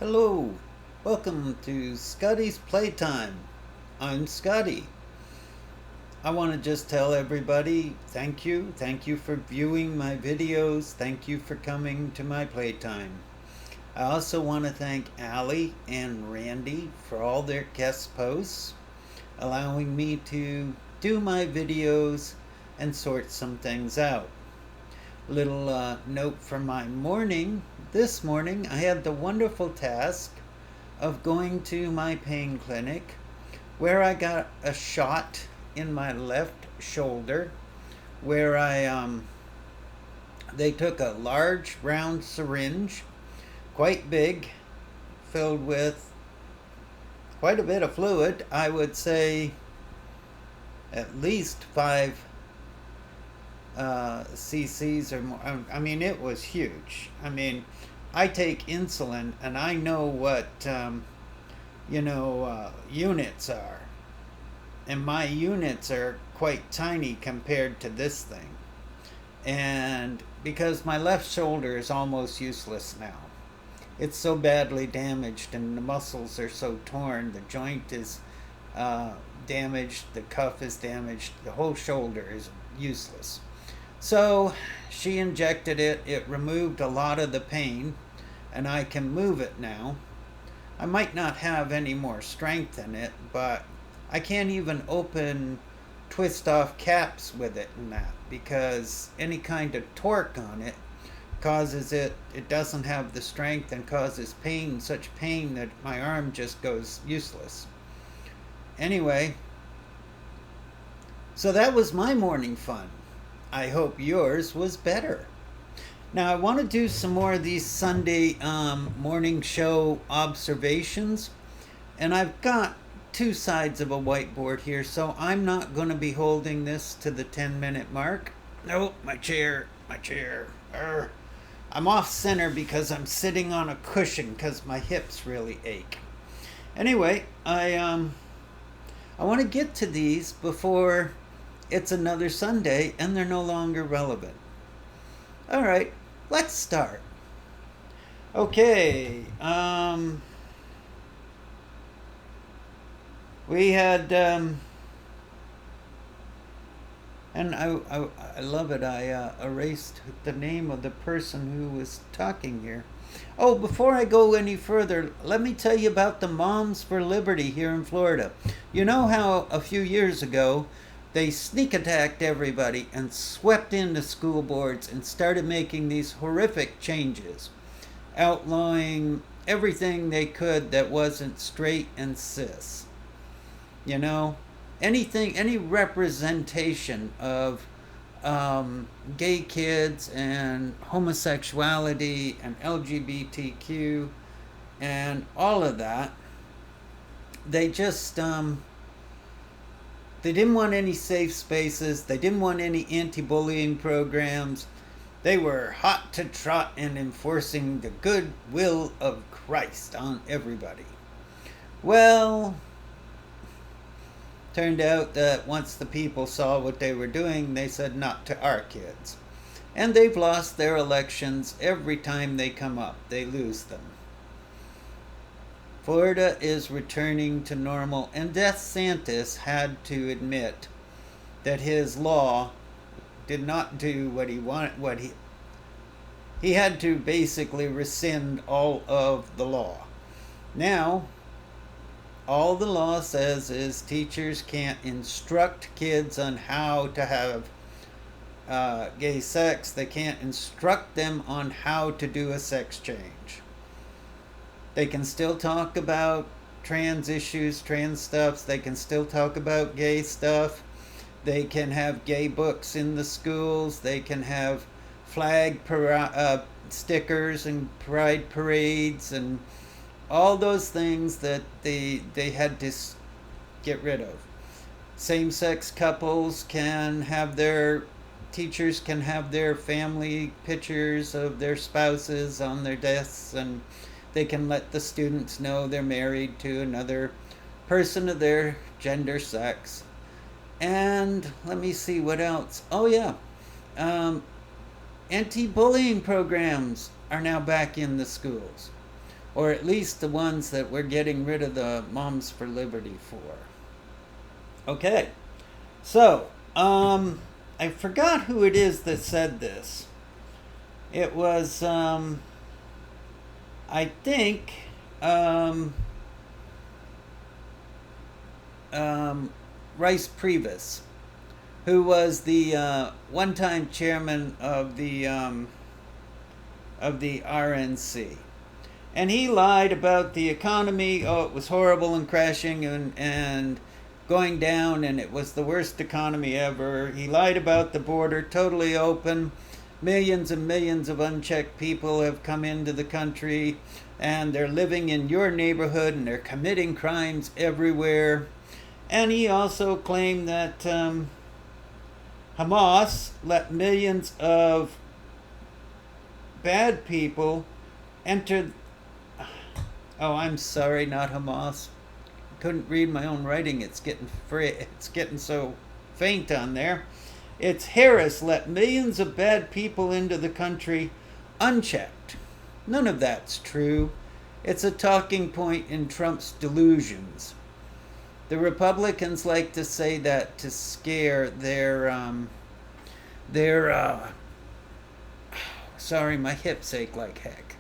Hello, welcome to Scotty's Playtime. I'm Scotty. I want to just tell everybody thank you. Thank you for viewing my videos. Thank you for coming to my playtime. I also want to thank Allie and Randy for all their guest posts, allowing me to do my videos and sort some things out. Little note for my morning. This morning I had the wonderful task of going to my pain clinic where I got a shot in my left shoulder where they took a large round syringe, quite big, filled with quite a bit of fluid. I would say at least 5 cc's or more. I mean, it was huge. I mean, I take insulin and I know what units are, and my units are quite tiny compared to this thing. And because my left shoulder is almost useless now, it's so badly damaged, and the muscles are so torn. The joint is damaged, the cuff is damaged, the whole shoulder is useless. So she injected it. It removed a lot of the pain, and I can move it now. I might not have any more strength in it, but I can't even open twist off caps with it and that, because any kind of torque on it causes it doesn't have the strength and causes pain, such pain that my arm just goes useless. Anyway, so that was my morning fun. I hope yours was better. Now I want to do some more of these Sunday morning show observations, and I've got two sides of a whiteboard here, so I'm not going to be holding this to the 10-minute mark. Nope, my chair. I'm off center because I'm sitting on a cushion because my hips really ache. Anyway, I want to get to these before it's another Sunday and they're no longer relevant. All right, let's start. Okay, we had, and I love it. I erased the name of the person who was talking here. Oh, before I go any further, let me tell you about the Moms for Liberty here in Florida. You know how a few years ago they sneak attacked everybody and swept into school boards and started making these horrific changes, outlawing everything they could that wasn't straight and cis. You know, anything, any representation of gay kids and homosexuality and LGBTQ and all of that. They just they didn't want any safe spaces. They didn't want any anti-bullying programs. They were hot to trot in enforcing the good will of Christ on everybody. Well, turned out that once the people saw what they were doing, they said not to our kids. And they've lost their elections every time they come up. They lose them. Florida is returning to normal, and DeSantis had to admit that his law did not do what he wanted. He had to basically rescind all of the law. Now, all the law says is teachers can't instruct kids on how to have gay sex. They can't instruct them on how to do a sex change. They can still talk about trans issues, trans stuff. They can still talk about gay stuff. They can have gay books in the schools. They can have flag stickers and pride parades and all those things that they had to get rid of. Same-sex couples can have teachers can have their family pictures of their spouses on their desks, and they can let the students know they're married to another person of their gender, sex. And let me see what else. Oh yeah, anti-bullying programs are now back in the schools. or at least the ones that we're getting rid of the Moms for Liberty for. Okay, so I forgot who it is that said this. It was I think Rice Previs, who was the one-time chairman of the RNC. And he lied about the economy. Oh, it was horrible and crashing and going down, and it was the worst economy ever. He lied about the border, totally open. Millions and millions of unchecked people have come into the country, and they're living in your neighborhood, and they're committing crimes everywhere. And he also claimed that Hamas let millions of bad people enter. Oh, I'm sorry, not Hamas. Couldn't read my own writing. It's getting so faint on there. It's Harris let millions of bad people into the country unchecked. None of that's true. It's a talking point in Trump's delusions. The Republicans like to say that to scare sorry, my hips ache like heck.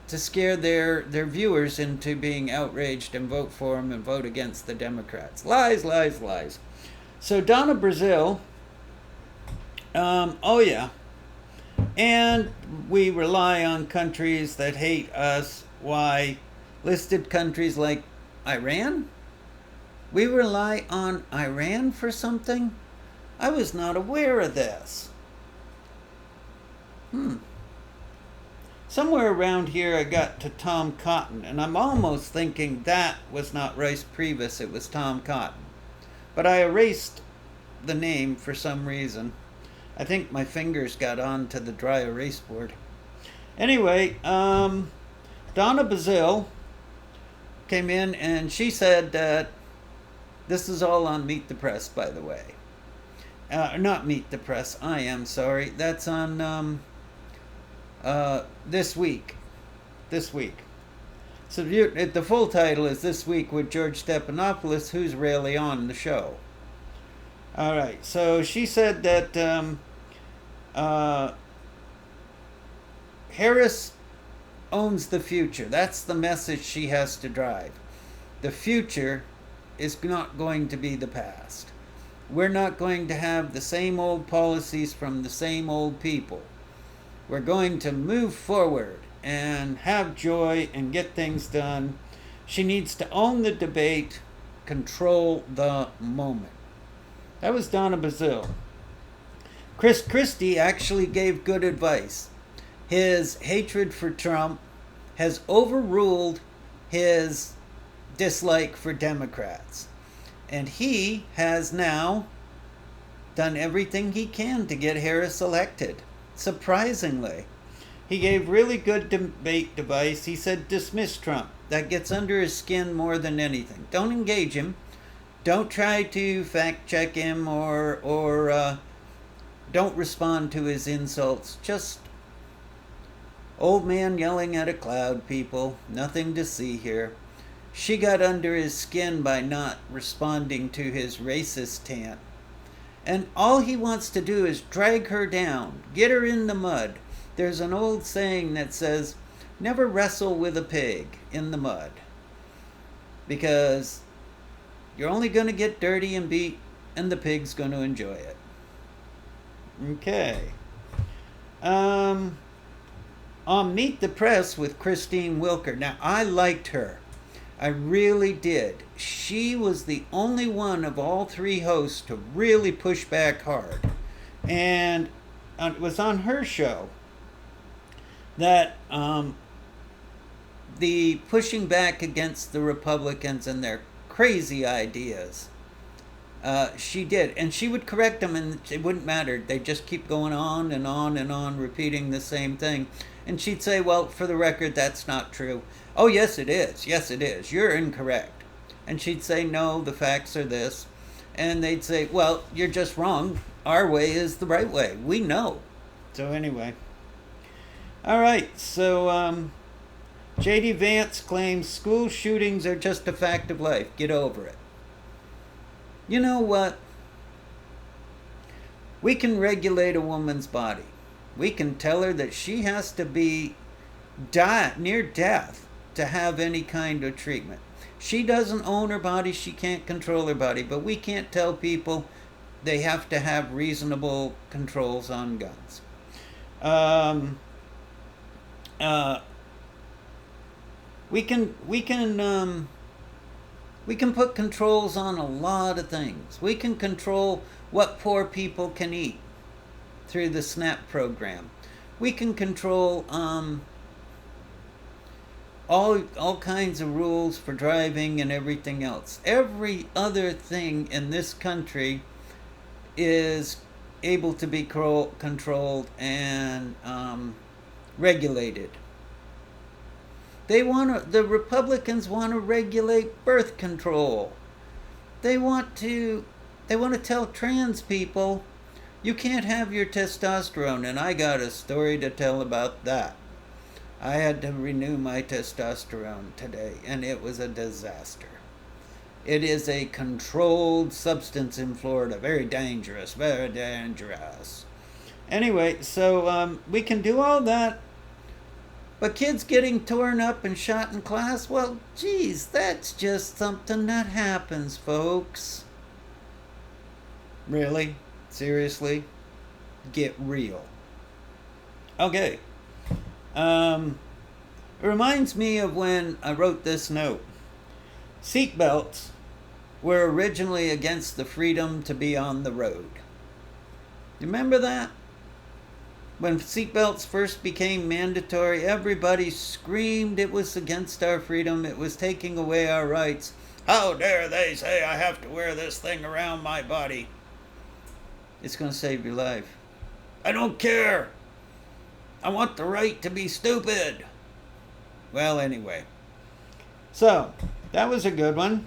To scare their viewers into being outraged and vote for them and vote against the Democrats. Lies, lies, lies. So Donna Brazile, oh yeah, and we rely on countries that hate us. Why? Listed countries like Iran? We rely on Iran for something? I was not aware of this. Somewhere around here I got to Tom Cotton, and I'm almost thinking that was not Rice Previs, it was Tom Cotton. But I erased the name for some reason. I think my fingers got onto the dry erase board. Anyway, Donna Brazile came in and she said that this is all on Meet the Press, by the way. Not Meet the Press, I am sorry. That's on This Week. This Week. So the full title is This Week with George Stephanopoulos, who's rarely on the show. All right, so she said that Harris owns the future. That's the message she has to drive. The future is not going to be the past. We're not going to have the same old policies from the same old people. We're going to move forward and have joy and get things done. She needs to own the debate, control the moment. That was Donna Brazile. Chris Christie actually gave good advice. His hatred for Trump has overruled his dislike for Democrats. And he has now done everything he can to get Harris elected. Surprisingly. He gave really good debate advice. He said, dismiss Trump. That gets under his skin more than anything. Don't engage him. Don't try to fact check him or don't respond to his insults. Just old man yelling at a cloud, people. Nothing to see here. She got under his skin by not responding to his racist taunt. And all he wants to do is drag her down, get her in the mud. There's an old saying that says, never wrestle with a pig in the mud. Because you're only going to get dirty and beat, and the pig's going to enjoy it. Okay. On Meet the Press with Christine Wilker. Now, I liked her. I really did. She was the only one of all three hosts to really push back hard. And it was on her show that the pushing back against the Republicans and their crazy ideas, she did. And she would correct them and it wouldn't matter. They'd just keep going on and on and on, repeating the same thing. And she'd say, well, for the record, that's not true. Oh, yes, it is. Yes, it is. You're incorrect. And she'd say, no, the facts are this. And they'd say, well, you're just wrong. Our way is the right way. We know. So anyway. All right. So J.D. Vance claims school shootings are just a fact of life. Get over it. You know what? We can regulate a woman's body. We can tell her that she has to be near death to have any kind of treatment. She doesn't own her body. She can't control her body. But we can't tell people they have to have reasonable controls on guns. We can put controls on a lot of things. We can control what poor people can eat through the SNAP program. We can control all kinds of rules for driving and everything else. Every other thing in this country is able to be controlled and regulated. The Republicans want to regulate birth control. They want to tell trans people, you can't have your testosterone, and I got a story to tell about that. I had to renew my testosterone today, and it was a disaster. It is a controlled substance in Florida. Very dangerous, very dangerous. Anyway, so we can do all that. But kids getting torn up and shot in class, well, geez, that's just something that happens, folks. Really? Seriously? Get real. Okay. It reminds me of when I wrote this note. Seatbelts were originally against the freedom to be on the road. You remember that? When seatbelts first became mandatory, everybody screamed it was against our freedom, it was taking away our rights. How dare they say I have to wear this thing around my body? It's going to save your life. I don't care. I want the right to be stupid. Well, anyway. So, that was a good one.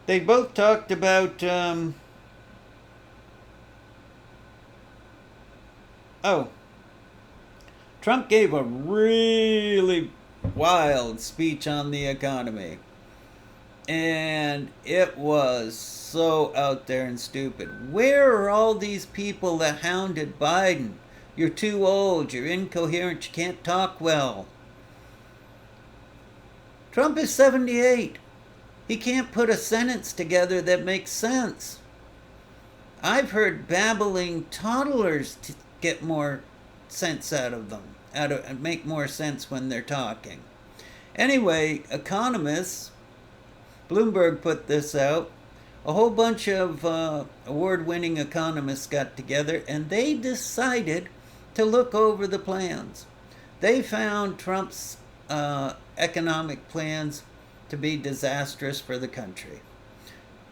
They both talked about... Trump gave a really wild speech on the economy. And it was so out there and stupid. Where are all these people that hounded Biden? You're too old, you're incoherent, you can't talk well. Trump is 78. He can't put a sentence together that makes sense. I've heard babbling toddlers get more sense out of them, and make more sense when they're talking. Anyway, economists, Bloomberg put this out, a whole bunch of award-winning economists got together and they decided to look over the plans. They found Trump's economic plans to be disastrous for the country.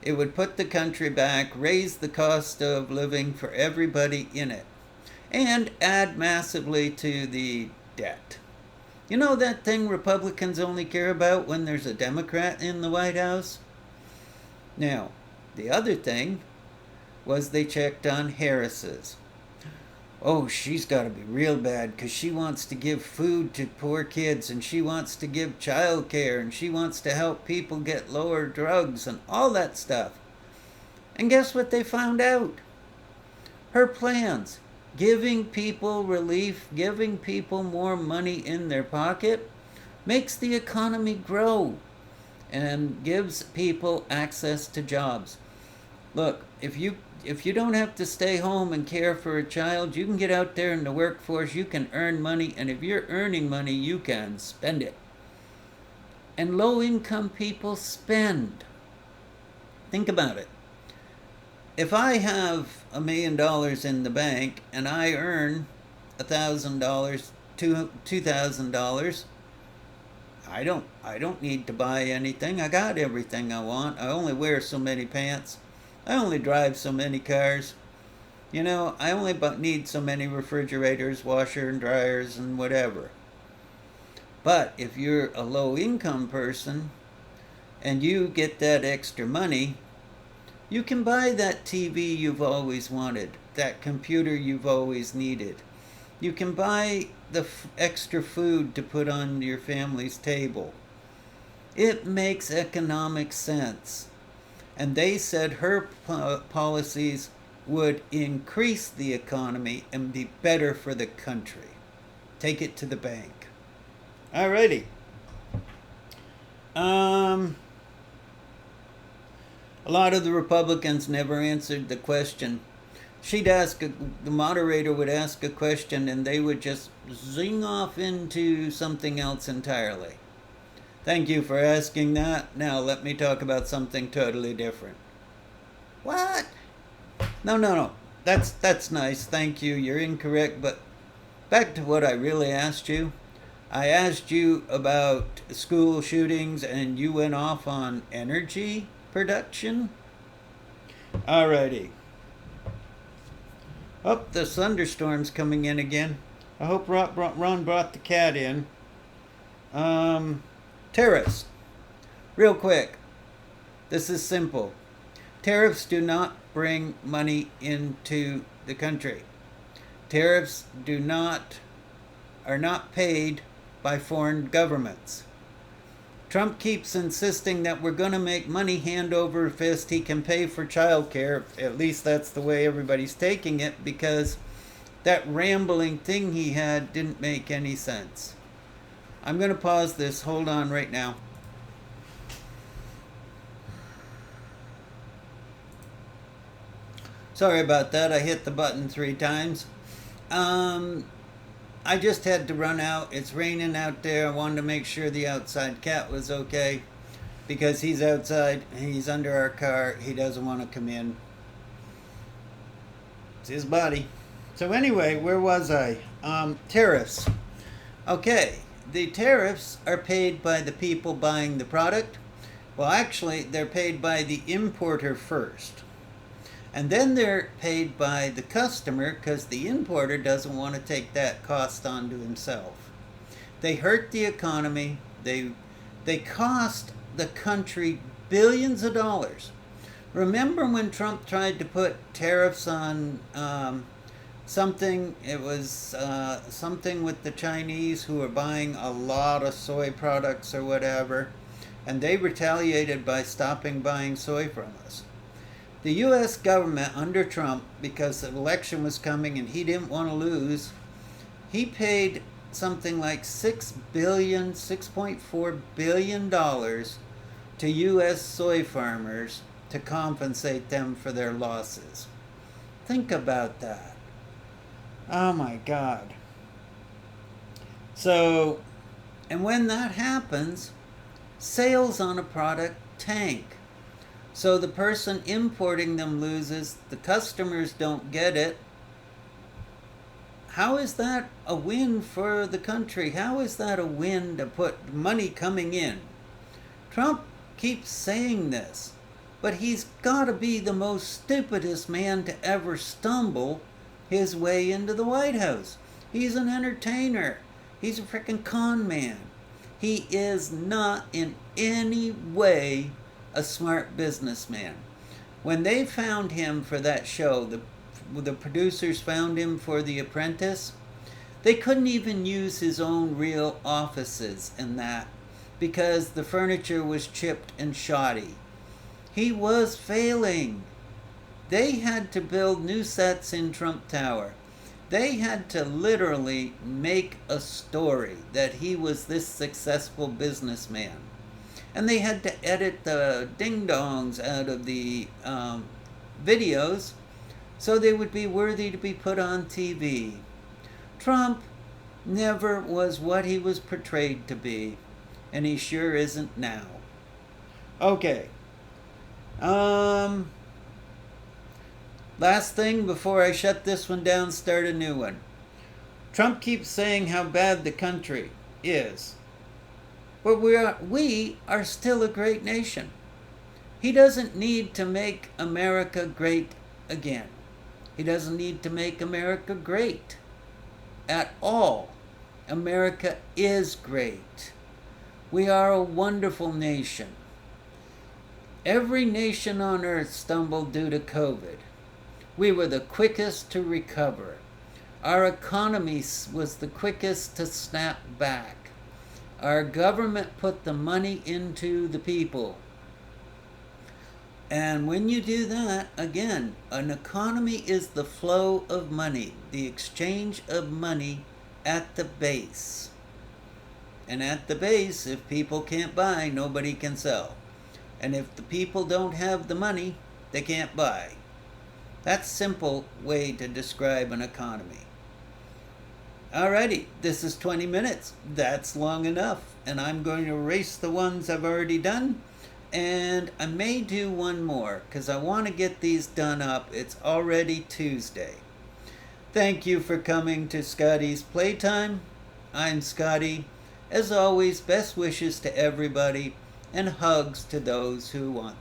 It would put the country back, raise the cost of living for everybody in it, and add massively to the debt. You know that thing Republicans only care about when there's a Democrat in the White House? Now, the other thing was they checked on Harris's. Oh, she's got to be real bad because she wants to give food to poor kids and she wants to give child care and she wants to help people get lower drugs and all that stuff. And guess what they found out? Her plans, giving people relief, giving people more money in their pocket, makes the economy grow and gives people access to jobs. Look, if you don't have to stay home and care for a child, you can get out there in the workforce, you can earn money, and if you're earning money, you can spend it. And low-income people spend. Think about it. If I have $1 million in the bank and I earn $1,000, $2,000, I don't need to buy anything. I got everything I want. I only wear so many pants. I only drive so many cars. You know, I only need so many refrigerators, washer and dryers and whatever. But if you're a low-income person and you get that extra money, you can buy that TV you've always wanted, that computer you've always needed. You can buy the extra food to put on your family's table. It makes economic sense. And they said her policies would increase the economy and be better for the country. Take it to the bank. Alrighty. A lot of the Republicans never answered the question. The moderator would ask a question and they would just zing off into something else entirely. Thank you for asking that. Now let me talk about something totally different. What? No. That's nice. Thank you. You're incorrect, but back to what I really asked you. I asked you about school shootings and you went off on energy production. Alrighty. Oh, the thunderstorm's coming in again. I hope Ron brought the cat in. Tariffs. Real quick. This is simple. Tariffs do not bring money into the country. Tariffs are not paid by foreign governments. Trump keeps insisting that we're going to make money hand over fist. He can pay for childcare. At least that's the way everybody's taking it, because that rambling thing he had didn't make any sense. I'm going to pause this. Hold on right now. Sorry about that. I hit the button 3 times. I just had to run out. It's raining out there. I wanted to make sure the outside cat was okay, because he's outside. He's under our car. He doesn't want to come in. It's his body. So anyway, where was I? Tariffs. Okay, the tariffs are paid by the people buying the product. Well, actually, they're paid by the importer first. And then they're paid by the customer, because the importer doesn't want to take that cost onto himself. They hurt the economy. They cost the country billions of dollars. Remember when Trump tried to put tariffs on something? It was something with the Chinese who were buying a lot of soy products or whatever. And they retaliated by stopping buying soy from us. The U.S. government under Trump, because the election was coming and he didn't want to lose, he paid something like $6.4 billion to U.S. soy farmers to compensate them for their losses. Think about that. Oh my God. So, and when that happens, sales on a product tank. So the person importing them loses, the customers don't get it. How is that a win for the country? How is that a win to put money coming in? Trump keeps saying this, but he's got to be the most stupidest man to ever stumble his way into the White House. He's an entertainer. He's a freaking con man. He is not in any way a smart businessman. When they found him for that show, the producers found him for The Apprentice, they couldn't even use his own real offices in that, because the furniture was chipped and shoddy. He was failing. They had to build new sets in Trump Tower. They had to literally make a story that he was this successful businessman. And they had to edit the ding-dongs out of the videos so they would be worthy to be put on TV. Trump never was what he was portrayed to be, and he sure isn't now. Okay. Last thing before I shut this one down, start a new one. Trump keeps saying how bad the country is. But we are still a great nation. He doesn't need to make America great again. He doesn't need to make America great at all. America is great. We are a wonderful nation. Every nation on earth stumbled due to COVID. We were the quickest to recover. Our economy was the quickest to snap back. Our government put the money into the people. And when you do that, again, an economy is the flow of money, the exchange of money at the base. And at the base, if people can't buy, nobody can sell. And if the people don't have the money, they can't buy. That's a simple way to describe an economy. Alrighty, this is 20 minutes. That's long enough. And I'm going to erase the ones I've already done. And I may do one more because I want to get these done up. It's already Tuesday. Thank you for coming to Scotty's Playtime. I'm Scotty. As always, best wishes to everybody and hugs to those who want